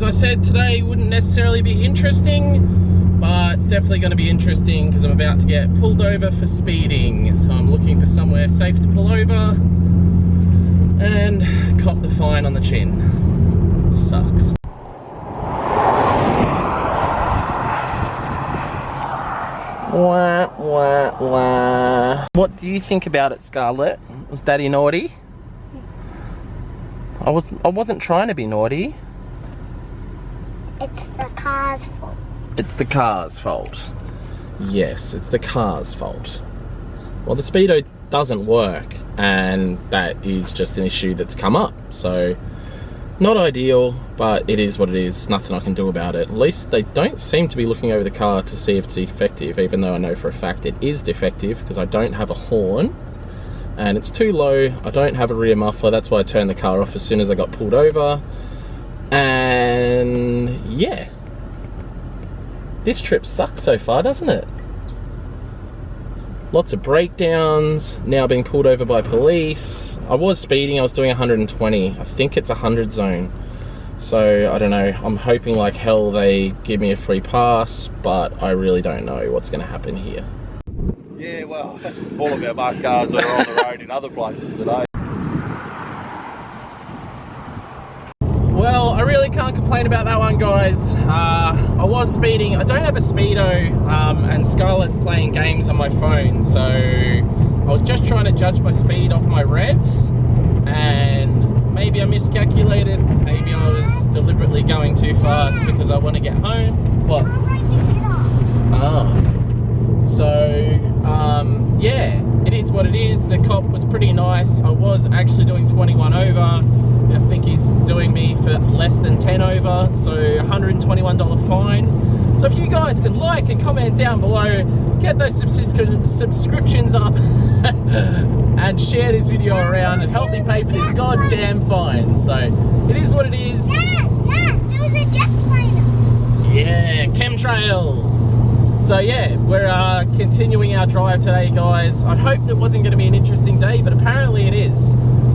as I said, today wouldn't necessarily be interesting, but it's definitely going to be interesting because I'm about to get pulled over for speeding. So I'm looking for somewhere safe to pull over and cop the fine on the chin. Sucks. Wah, wah, wah. What do you think about it, Scarlett? Was Daddy naughty? I wasn't trying to be naughty. It's the car's fault. It's the car's fault. Yes, it's the car's fault. Well, the speedo doesn't work, and that is just an issue that's come up. So, not ideal, but it is what it is. Nothing I can do about it. At least they don't seem to be looking over the car to see if it's defective, even though I know for a fact it is defective because I don't have a horn and it's too low. I don't have a rear muffler. That's why I turned the car off as soon as I got pulled over. And yeah, this trip sucks so far, doesn't it? Lots of breakdowns, now being pulled over by police. I was speeding, I was doing 120. I think it's 100 zone. So, I don't know, I'm hoping like hell they give me a free pass, but I really don't know what's gonna happen here. Yeah, well, all of our bus cars are on the road in other places today. Well, I really can't complain about that one, guys. I was speeding. I don't have a speedo, and Scarlett's playing games on my phone, so I was just trying to judge my speed off my revs, and maybe I miscalculated. Maybe I was deliberately going too fast because I want to get home. What? Yeah, it is what it is. The cop was pretty nice. I was actually doing 21 over. I think he's doing me for less than 10 over, so $121 fine. So if you guys can like and comment down below, get those subscriptions up and share this video around and help me pay for this goddamn fine. So it is what it is. Dad, there was a jet plane. Yeah, chemtrails. So yeah, we're continuing our drive today, guys. I hoped it wasn't going to be an interesting day, but apparently it is.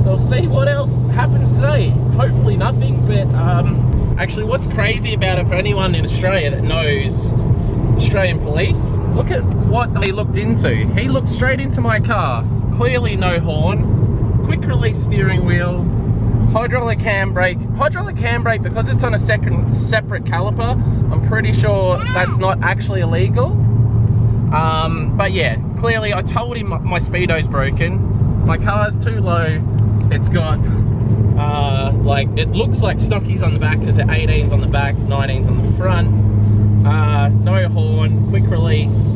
So we'll see what else happens today. Hopefully nothing, but actually what's crazy about it for anyone in Australia that knows Australian police, look at what they looked into. He looked straight into my car. Clearly no horn, quick release steering wheel, hydraulic handbrake. Hydraulic handbrake, because it's on a separate caliper, I'm pretty sure that's not actually illegal. But yeah, clearly I told him my speedo's broken. My car's too low. It's got, like, it looks like stockies on the back because they're 18s on the back, 19s on the front. No horn, quick release.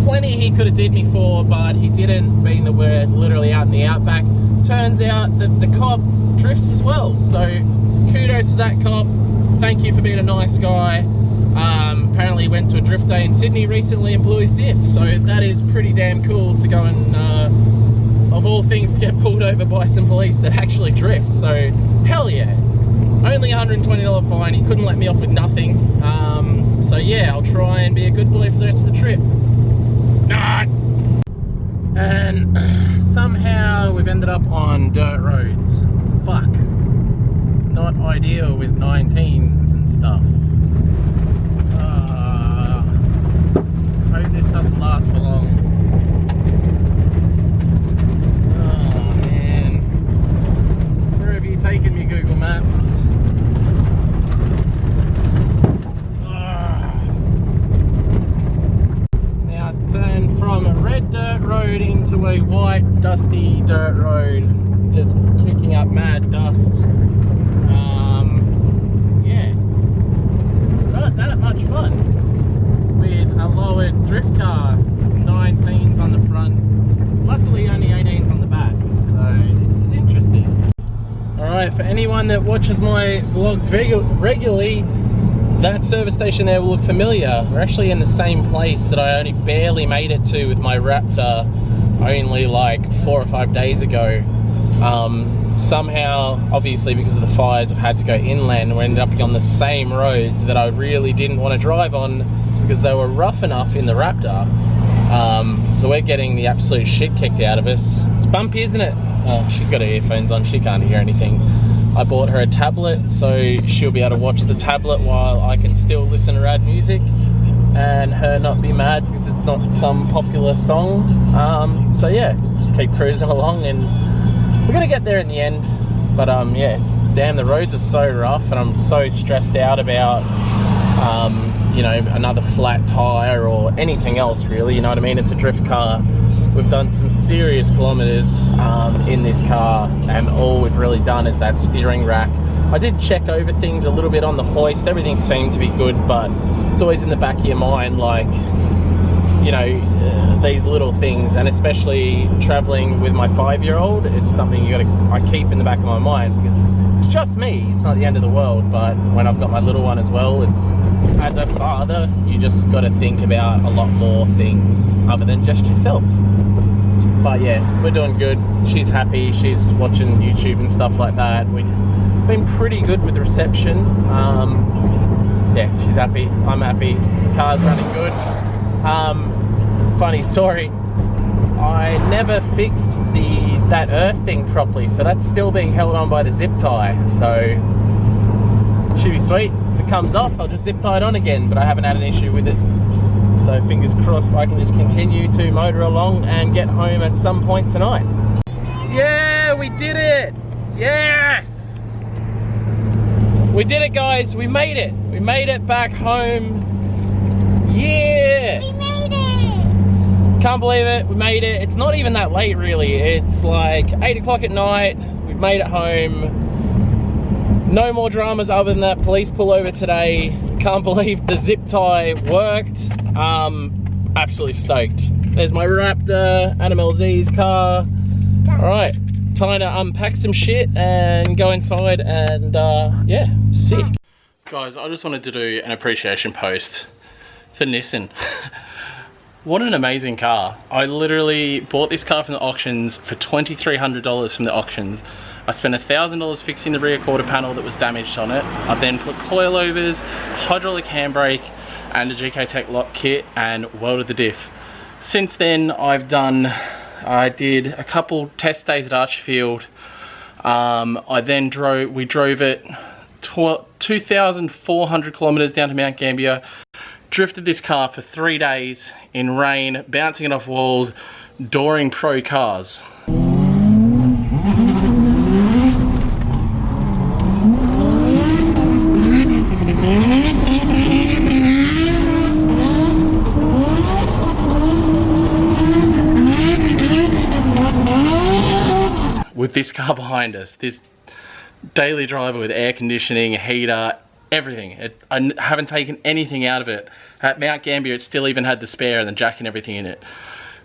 Plenty he could have did me for, but he didn't, being that we're literally out in the outback. Turns out that the cop drifts as well. So kudos to that cop. Thank you for being a nice guy. Apparently he went to a drift day in Sydney recently and blew his diff. So that is pretty damn cool to go and, of all things, to get pulled over by some police that actually drift. So hell yeah. Only $120 fine. He couldn't let me off with nothing. So yeah, I'll try and be a good boy for the rest of the trip. And somehow we've ended up on dirt roads. Fuck. Not ideal with 19s and stuff. Hope this doesn't last for long. Oh man. Where have you taken me, Google Maps? Now it's turned from a red dirt road into a white, dusty dirt road, just kicking up mad dust. Yeah, not that much fun with a lowered drift car, 19s on the front, luckily only 18s on the back, so this is interesting. Alright, for anyone that watches my vlogs regularly, that service station there will look familiar. We're actually in the same place that I only barely made it to with my Raptor only like 4 or 5 days ago. Somehow, obviously because of the fires, I've had to go inland and we ended up on the same roads that I really didn't want to drive on because they were rough enough in the Raptor. So we're getting the absolute shit kicked out of us. It's bumpy, isn't it? Oh, she's got her earphones on, she can't hear anything. I bought her a tablet, so she'll be able to watch the tablet while I can still listen to rad music and her not be mad because it's not some popular song. So yeah, just keep cruising along, and we're gonna get there in the end. But yeah, damn, the roads are so rough, and I'm so stressed out about you know, another flat tire or anything else really, you know what I mean? It's a drift car. We've done some serious kilometers in this car, and all we've really done is that steering rack. I did check over things a little bit on the hoist. Everything seemed to be good, but it's always in the back of your mind, like, you know, these little things, and especially traveling with my 5-year-old, it's something I keep in the back of my mind, because it's just me, it's not the end of the world. But when I've got my little one as well, it's, as a father, you just got to think about a lot more things other than just yourself. But yeah, we're doing good. She's happy, she's watching YouTube and stuff like that. We've been pretty good with reception. Yeah, she's happy, I'm happy, the car's running good. Funny story, I never fixed that earth thing properly, so that's still being held on by the zip tie, so should be sweet. If it comes off, I'll just zip tie it on again, but I haven't had an issue with it, so fingers crossed I can just continue to motor along and get home at some point tonight. Yeah, we did it! Yes! We did it, guys, we made it! We made it back home. Yeah! We made it! Can't believe it, we made it. It's not even that late really. It's like 8 o'clock at night. We've made it home. No more dramas other than that police pullover today. Can't believe the zip tie worked. Absolutely stoked. There's my Raptor, Adam LZ's car. Alright, time to unpack some shit and go inside and yeah, sick. Guys, I just wanted to do an appreciation post for Nissan. What an amazing car. I literally bought this car from the auctions for $2,300 from the auctions. I spent $1,000 fixing the rear quarter panel that was damaged on it. I then put coilovers, hydraulic handbrake, and a GK Tech lock kit and welded the diff. Since then, I did a couple test days at Archerfield. We drove it 2,400 kilometers down to Mount Gambier. Drifted this car for 3 days in rain, bouncing it off walls, dooring pro cars. With this car behind us, this daily driver with air conditioning, heater, everything. I haven't taken anything out of it. At Mount Gambier, it still even had the spare and the jack and everything in it.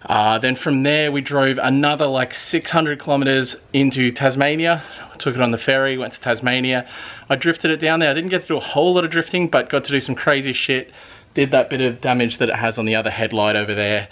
Then from there, we drove another like 600 kilometers into Tasmania. Took it on the ferry, went to Tasmania. I drifted it down there. I didn't get to do a whole lot of drifting, but got to do some crazy shit. Did that bit of damage that it has on the other headlight over there.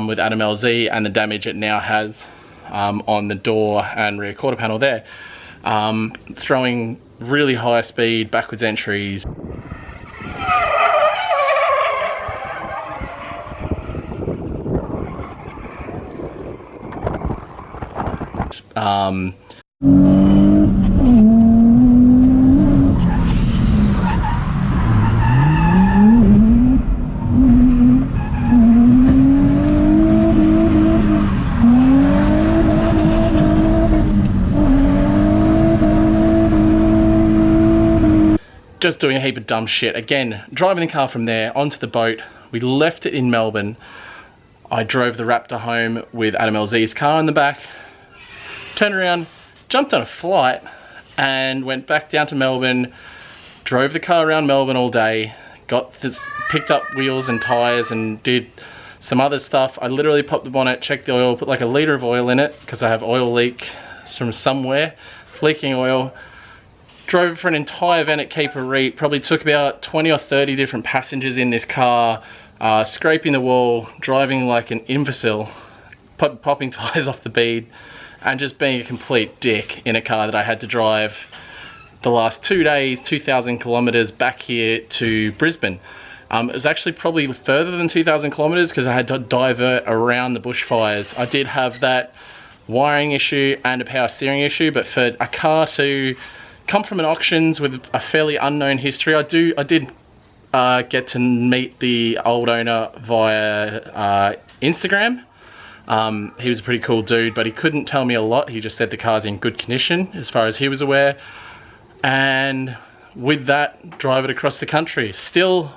With Adam LZ and the damage it now has on the door and rear quarter panel there. Throwing really high speed backwards entries. Just doing a heap of dumb shit. Again, driving the car from there onto the boat. We left it in Melbourne. I drove the Raptor home with Adam LZ's car in the back. Turned around, jumped on a flight and went back down to Melbourne. Drove the car around Melbourne all day. Picked up wheels and tires and did some other stuff. I literally popped the bonnet, checked the oil, put like a litre of oil in it because I have oil leak from somewhere. It's leaking oil. Drove for an entire event at Keeper Reap, probably took about 20 or 30 different passengers in this car, scraping the wall, driving like an imbecile, popping tyres off the bead, and just being a complete dick in a car that I had to drive the last 2 days, 2,000 kilometers back here to Brisbane. It was actually probably further than 2,000 kilometers because I had to divert around the bushfires. I did have that wiring issue and a power steering issue, but for a car to come from an auctions with a fairly unknown history, I did get to meet the old owner via Instagram. He was a pretty cool dude, but he couldn't tell me a lot. He just said the car's in good condition as far as he was aware. And with that, drive it across the country. Still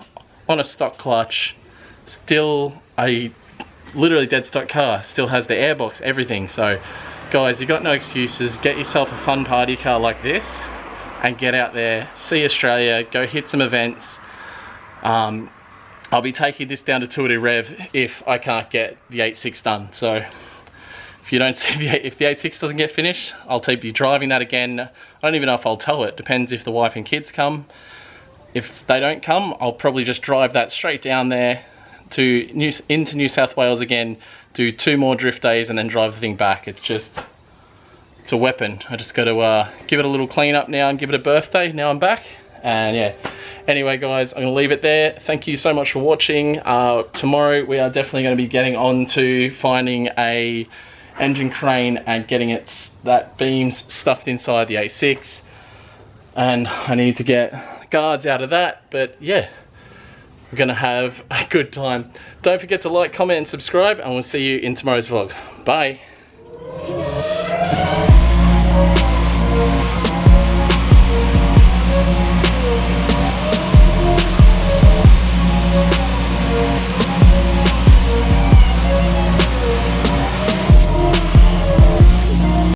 on a stock clutch, still a literally dead stock car, still has the airbox, everything. So guys, you got no excuses. Get yourself a fun party car like this and get out there, see Australia, go hit some events. I'll be taking this down to Tour de Rev if I can't get the 8.6 done. So if you don't see if the 8.6 doesn't get finished, I'll be driving that again. I don't even know if I'll tow it. Depends if the wife and kids come. If they don't come, I'll probably just drive that straight down there to into New South Wales again, do 2 more drift days and then drive the thing back. It's a weapon. I just got to give it a little clean up now and give it a birthday. Now I'm back. And yeah, anyway guys, I'm gonna leave it there. Thank you so much for watching. Tomorrow we are definitely going to be getting on to finding a engine crane and getting that beams stuffed inside the 8.6, and I need to get guards out of that. But yeah, we're gonna have a good time. Don't forget to like, comment and subscribe, and we'll see you in tomorrow's vlog. Bye.